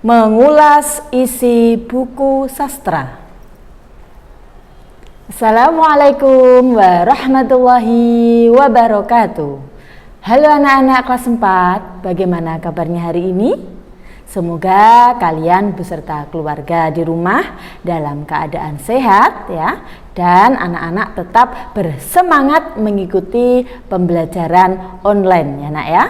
mengulas isi buku sastra. Assalamualaikum warahmatullahi wabarakatuh. Halo anak-anak kelas 4, bagaimana kabarnya hari ini? Semoga kalian beserta keluarga di rumah dalam keadaan sehat ya, dan anak-anak tetap bersemangat mengikuti pembelajaran online ya nak ya.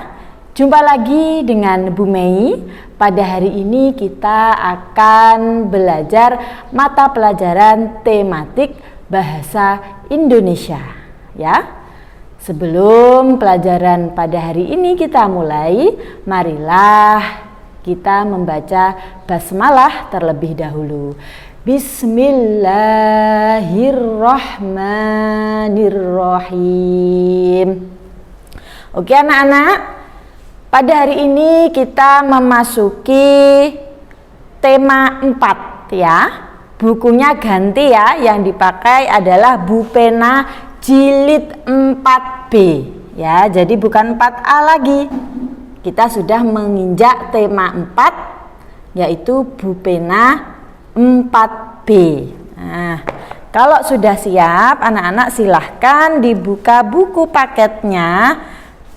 Jumpa lagi dengan Bu Mei. Pada hari ini kita akan belajar mata pelajaran tematik bahasa Indonesia ya. Sebelum pelajaran pada hari ini kita mulai, marilah kita membaca basmalah terlebih dahulu. Bismillahirrahmanirrahim. Oke anak-anak, pada hari ini kita memasuki tema 4 ya. Bukunya ganti ya, yang dipakai adalah buku pena jilid 4B ya. Jadi bukan 4A lagi. Kita sudah menginjak tema 4, yaitu buku pena 4B. Nah, kalau sudah siap anak-anak silahkan dibuka buku paketnya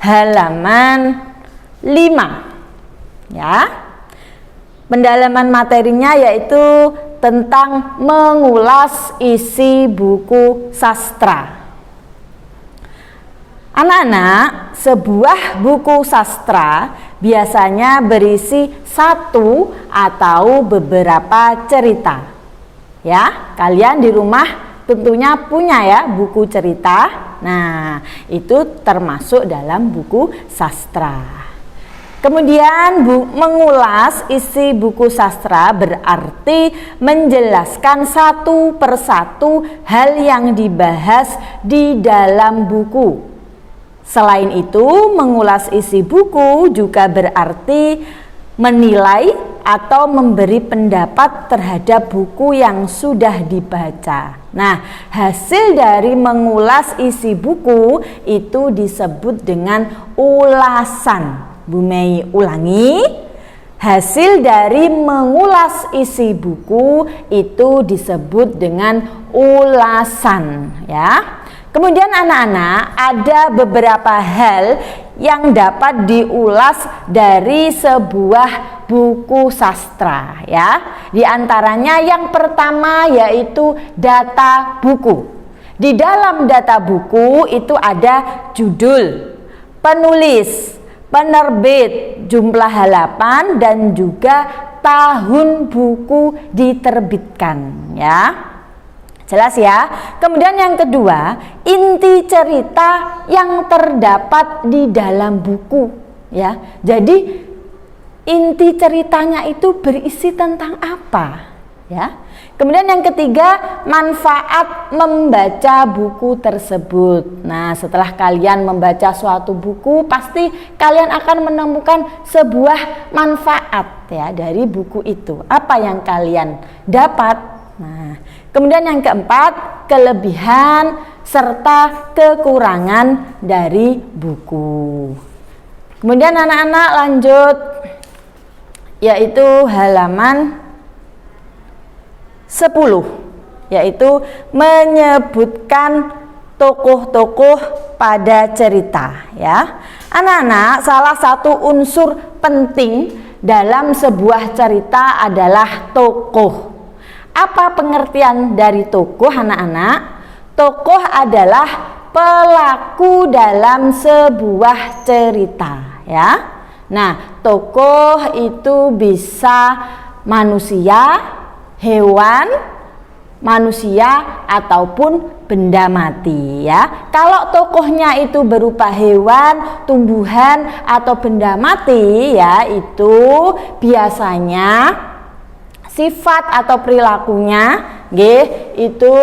halaman 5 ya. Pendalaman materinya yaitu tentang mengulas isi buku sastra. Anak-anak, sebuah buku sastra biasanya berisi satu atau beberapa cerita ya. Kalian di rumah tentunya punya ya buku cerita. Nah, itu termasuk dalam buku sastra. Kemudian mengulas isi buku sastra berarti menjelaskan satu persatu hal yang dibahas di dalam buku. Selain itu, mengulas isi buku juga berarti menilai atau memberi pendapat terhadap buku yang sudah dibaca. Nah, hasil dari mengulas isi buku itu disebut dengan ulasan. Bu Mei ulangi, hasil dari mengulas isi buku itu disebut dengan ulasan ya. Kemudian anak-anak, ada beberapa hal yang dapat diulas dari sebuah buku sastra ya. Di antaranya yang pertama yaitu data buku. Di dalam data buku itu ada judul, penulis, penerbit, jumlah halaman, dan juga tahun buku diterbitkan ya. Jelas ya. Kemudian yang kedua, inti cerita yang terdapat di dalam buku ya. Jadi inti ceritanya itu berisi tentang apa ya. Kemudian yang ketiga, manfaat membaca buku tersebut. Nah, setelah kalian membaca suatu buku, pasti kalian akan menemukan sebuah manfaat ya dari buku itu. Apa yang kalian dapat? Nah, kemudian yang keempat, kelebihan serta kekurangan dari buku. Kemudian anak-anak lanjut, yaitu halaman 10, yaitu menyebutkan tokoh-tokoh pada cerita ya. Anak-anak, salah satu unsur penting dalam sebuah cerita adalah tokoh. Apa pengertian dari tokoh anak-anak? Tokoh adalah pelaku dalam sebuah cerita ya. Nah, tokoh itu bisa manusia, hewan, manusia, ataupun benda mati ya. Kalau tokohnya itu berupa hewan, tumbuhan, atau benda mati ya, itu biasanya sifat atau perilakunya itu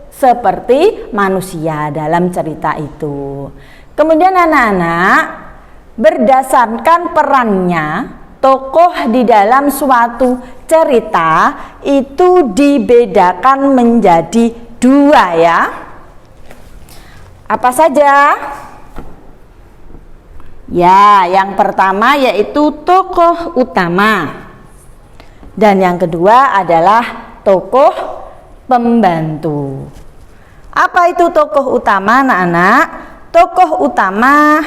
seperti manusia dalam cerita itu. Kemudian anak-anak, berdasarkan perannya, tokoh di dalam suatu cerita itu dibedakan menjadi 2 ya. Apa saja? Ya, yang pertama yaitu tokoh utama. Dan yang kedua adalah tokoh pembantu. Apa itu tokoh utama, anak-anak? Tokoh utama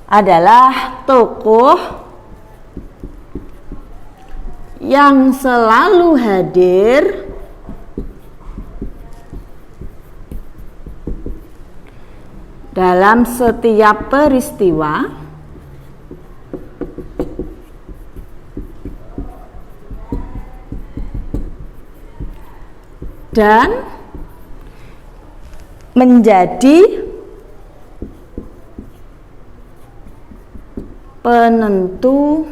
adalah tokoh yang selalu hadir dalam setiap peristiwa dan menjadi penentu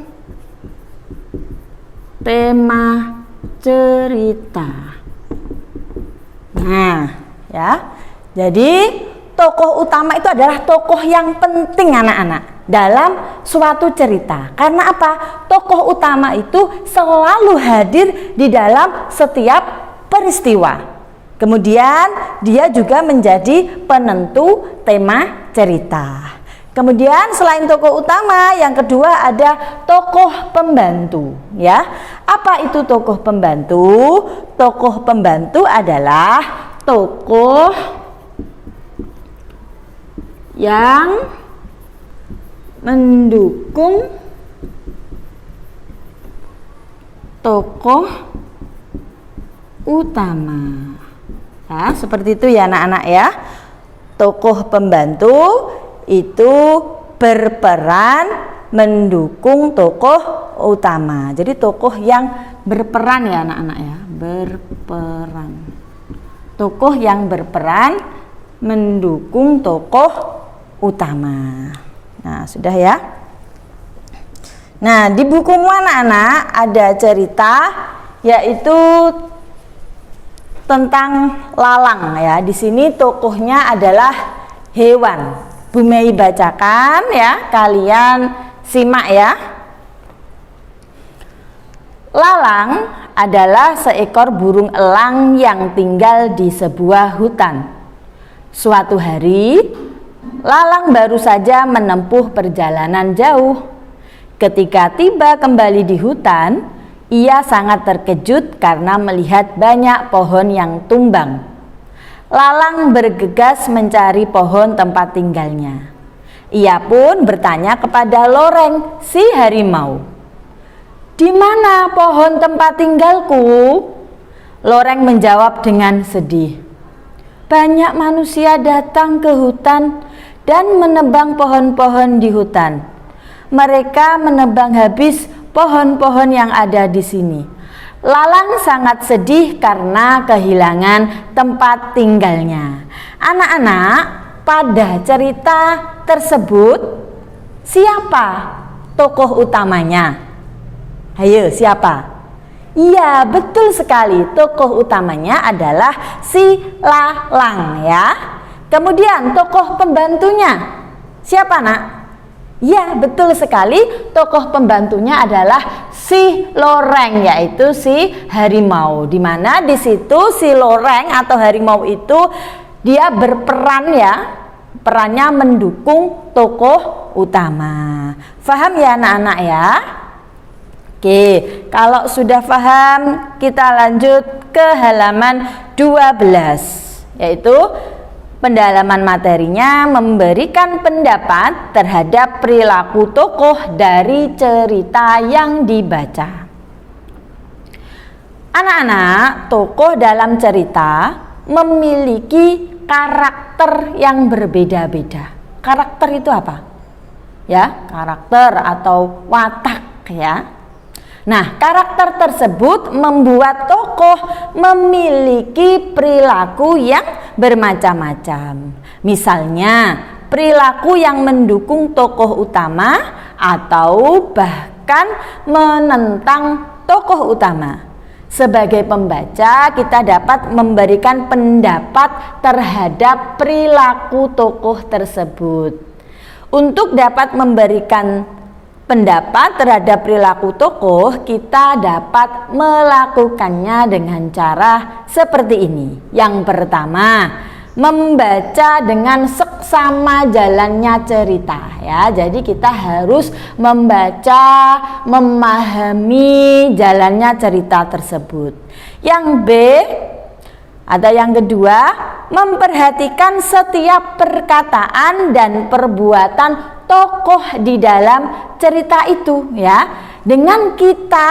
tema cerita. Nah, ya. Jadi tokoh utama itu adalah tokoh yang penting, anak-anak, dalam suatu cerita. Karena apa? Tokoh utama itu selalu hadir di dalam setiap peristiwa. Kemudian dia juga menjadi penentu tema cerita. Kemudian selain tokoh utama, yang kedua ada tokoh pembantu, ya. Apa itu tokoh pembantu? Tokoh pembantu adalah tokoh yang mendukung tokoh utama. Ya, seperti itu ya anak-anak ya. Tokoh pembantu itu berperan mendukung tokoh utama. Jadi tokoh yang berperan ya anak-anak ya, berperan. Tokoh yang berperan mendukung tokoh utama. Nah, sudah ya. Nah, di bukumu anak-anak ada cerita yaitu tentang lalang ya. Di sini tokohnya adalah hewan. Bu Mei bacakan ya, kalian simak ya. Lalang adalah seekor burung elang yang tinggal di sebuah hutan. Suatu hari, lalang baru saja menempuh perjalanan jauh. Ketika tiba kembali di hutan, ia sangat terkejut karena melihat banyak pohon yang tumbang. Lalang bergegas mencari pohon tempat tinggalnya. Ia pun bertanya kepada Loreng, si harimau, "Di mana pohon tempat tinggalku?" Loreng menjawab dengan sedih, "Banyak manusia datang ke hutan dan menebang pohon-pohon di hutan. Mereka menebang habis pohon-pohon yang ada di sini." Lalang sangat sedih karena kehilangan tempat tinggalnya. Anak-anak, pada cerita tersebut siapa tokoh utamanya? Ayo, siapa? Iya, betul sekali. Tokoh utamanya adalah si lalang ya. Kemudian tokoh pembantunya siapa, Nak? Ya, betul sekali. Tokoh pembantunya adalah si Loreng, yaitu si harimau. Di mana di situ si Loreng atau harimau itu dia berperan ya. Perannya mendukung tokoh utama. Faham ya anak-anak ya? Oke, kalau sudah paham, kita lanjut ke halaman 12, yaitu pendalaman materinya memberikan pendapat terhadap perilaku tokoh dari cerita yang dibaca. Anak-anak, tokoh dalam cerita memiliki karakter yang berbeda-beda. Karakter itu apa? Ya, karakter atau watak ya. Nah, karakter tersebut membuat tokoh memiliki perilaku yang bermacam-macam. Misalnya, perilaku yang mendukung tokoh utama atau bahkan menentang tokoh utama. Sebagai pembaca, kita dapat memberikan pendapat terhadap perilaku tokoh tersebut. Untuk dapat memberikan pendapat terhadap perilaku tokoh, kita dapat melakukannya dengan cara seperti ini. Yang pertama, membaca dengan seksama jalannya cerita ya. Jadi kita harus membaca, memahami jalannya cerita tersebut. Yang B, ada yang kedua, memperhatikan setiap perkataan dan perbuatan tokoh di dalam cerita itu ya. Dengan kita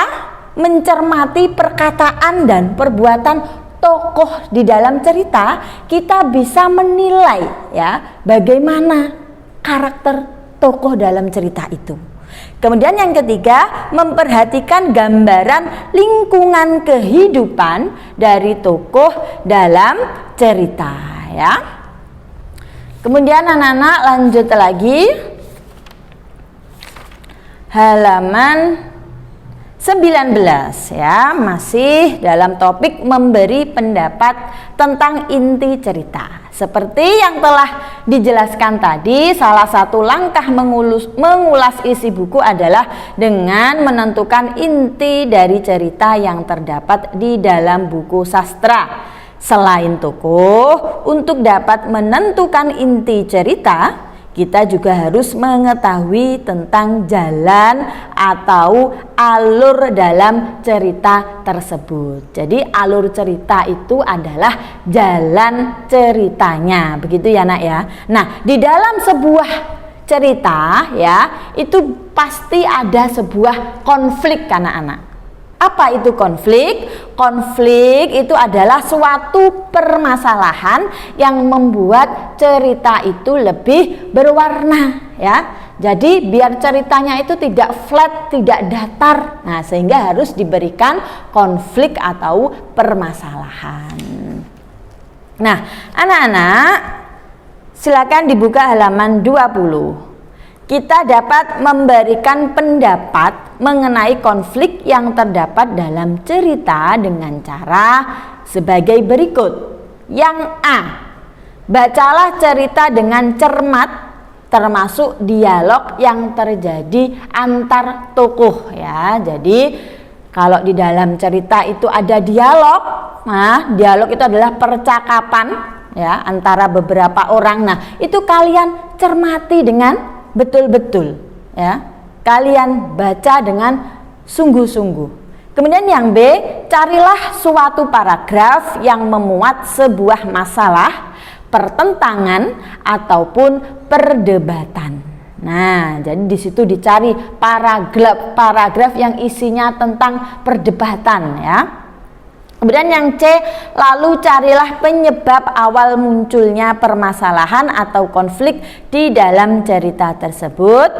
mencermati perkataan dan perbuatan tokoh di dalam cerita, kita bisa menilai ya bagaimana karakter tokoh dalam cerita itu. Kemudian yang ketiga, memperhatikan gambaran lingkungan kehidupan dari tokoh dalam cerita ya. Kemudian anak-anak lanjut lagi, halaman 19 ya, masih dalam topik memberi pendapat tentang inti cerita. Seperti yang telah dijelaskan tadi, salah satu langkah mengulas isi buku adalah dengan menentukan inti dari cerita yang terdapat di dalam buku sastra. Selain tokoh, untuk dapat menentukan inti cerita, kita juga harus mengetahui tentang jalan atau alur dalam cerita tersebut. Jadi alur cerita itu adalah jalan ceritanya, begitu ya nak ya. Nah, di dalam sebuah cerita ya, itu pasti ada sebuah konflik anak-anak. Apa itu konflik? Konflik itu adalah suatu permasalahan yang membuat cerita itu lebih berwarna ya. Jadi biar ceritanya itu tidak flat, tidak datar. Nah, sehingga harus diberikan konflik atau permasalahan. Nah, anak-anak silakan dibuka halaman 20. Kita dapat memberikan pendapat mengenai konflik yang terdapat dalam cerita dengan cara sebagai berikut. Yang A, bacalah cerita dengan cermat termasuk dialog yang terjadi antar tokoh ya. Jadi kalau di dalam cerita itu ada dialog, nah dialog itu adalah percakapan ya antara beberapa orang. Nah, itu kalian cermati dengan betul-betul ya, kalian baca dengan sungguh-sungguh. Kemudian yang B, carilah suatu paragraf yang memuat sebuah masalah, pertentangan ataupun perdebatan. Nah, jadi di situ dicari paragraf yang isinya tentang perdebatan ya. Kemudian yang C, lalu carilah penyebab awal munculnya permasalahan atau konflik di dalam cerita tersebut.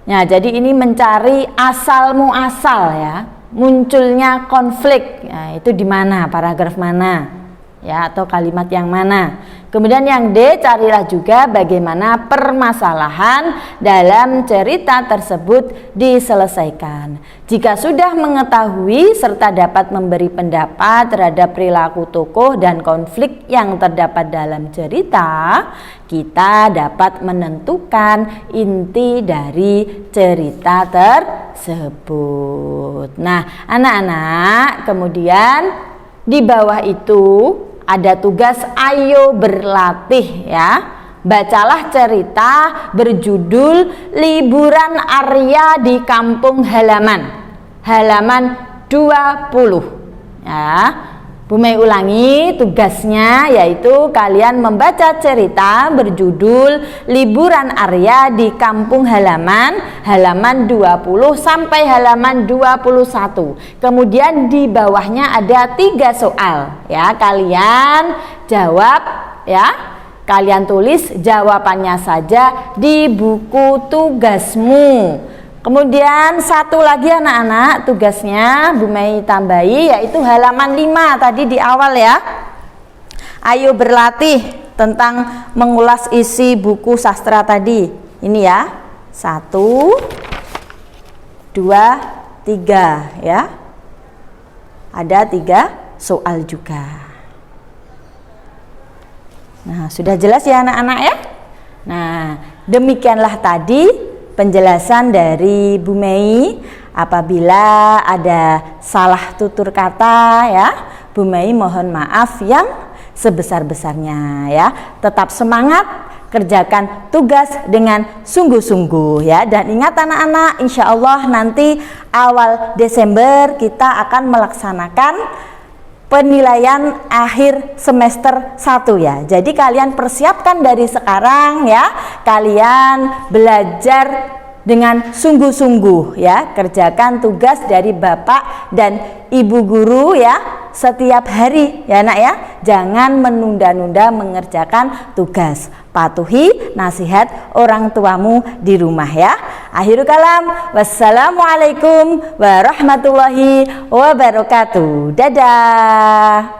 Nah, jadi ini mencari asal muasal ya, munculnya konflik. Nah, itu di mana, paragraf mana ya, atau kalimat yang mana. Kemudian yang D, carilah juga bagaimana permasalahan dalam cerita tersebut diselesaikan. Jika sudah mengetahui serta dapat memberi pendapat terhadap perilaku tokoh dan konflik yang terdapat dalam cerita, kita dapat menentukan inti dari cerita tersebut. Nah, anak-anak, kemudian di bawah itu ada tugas ayo berlatih ya. Bacalah cerita berjudul Liburan Arya di Kampung Halaman. Halaman 20. Ya. Bu Mei ulangi tugasnya, yaitu kalian membaca cerita berjudul Liburan Arya di Kampung Halaman, halaman 20 sampai halaman 21. Kemudian di bawahnya ada 3 soal ya, kalian jawab ya. Kalian tulis jawabannya saja di buku tugasmu. Kemudian satu lagi anak-anak tugasnya Bu Mei tambahi, yaitu halaman 5 tadi di awal ya. Ayo berlatih tentang mengulas isi buku sastra tadi. Ini ya, 1, 2, 3 ya. Ada 3 soal juga. Nah, sudah jelas ya anak-anak ya. Nah, demikianlah tadi penjelasan dari Bu Mei. Apabila ada salah tutur kata ya, Bu Mei mohon maaf yang sebesar-besarnya ya. Tetap semangat, kerjakan tugas dengan sungguh-sungguh ya. Dan ingat anak-anak, insya Allah nanti awal Desember kita akan melaksanakan penilaian akhir semester 1 ya. Jadi kalian persiapkan dari sekarang ya. Kalian belajar dengan sungguh-sungguh ya, kerjakan tugas dari Bapak dan Ibu guru ya setiap hari ya nak ya. Jangan menunda-nunda mengerjakan tugas. Patuhi nasihat orang tuamu di rumah ya. Akhirul kalam, wassalamualaikum warahmatullahi wabarakatuh. Dadah.